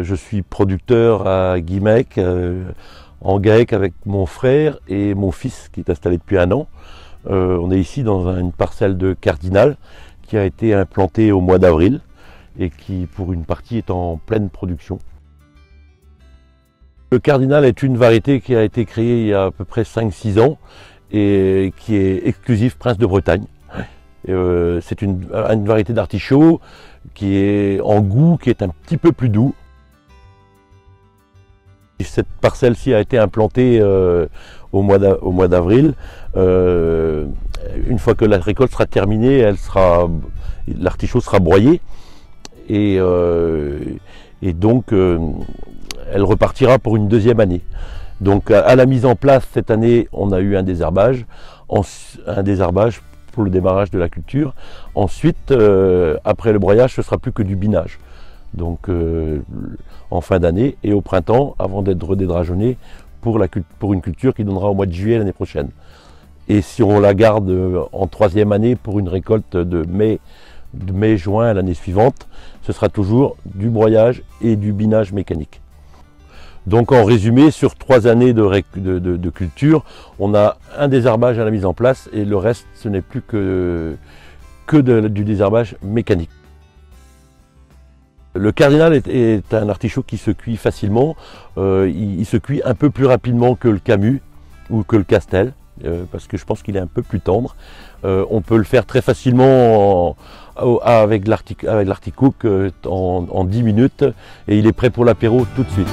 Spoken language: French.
Je suis producteur à Guimec, en GAEC avec mon frère et mon fils qui est installé depuis 1 an. On est ici dans une parcelle de cardinal qui a été implantée au mois d'avril et qui pour une partie est en pleine production. Le cardinal est une variété qui a été créée il y a à peu près 5-6 ans et qui est exclusive Prince de Bretagne. C'est une variété d'artichaut qui est en goût, qui est un petit peu plus doux. Cette parcelle-ci a été implantée au mois d'avril. Une fois que la récolte sera terminée, l'artichaut sera broyé et donc elle repartira pour une 2e année. Donc à la mise en place cette année, on a eu un désherbage pour le démarrage de la culture. Ensuite, après le broyage, ce sera plus que du binage. Donc en fin d'année et au printemps, avant d'être redédrageonné pour une culture qui donnera au mois de juillet l'année prochaine. Et si on la garde en 3e année pour une récolte de mai-juin l'année suivante, ce sera toujours du broyage et du binage mécanique. Donc en résumé, sur 3 années de culture, on a un désherbage à la mise en place et le reste, ce n'est plus que du désherbage mécanique. Le cardinal est un artichaut qui se cuit facilement. Il se cuit un peu plus rapidement que le camus ou que le castel, parce que je pense qu'il est un peu plus tendre. On peut le faire très facilement avec l'artichaut en 10 minutes et il est prêt pour l'apéro tout de suite.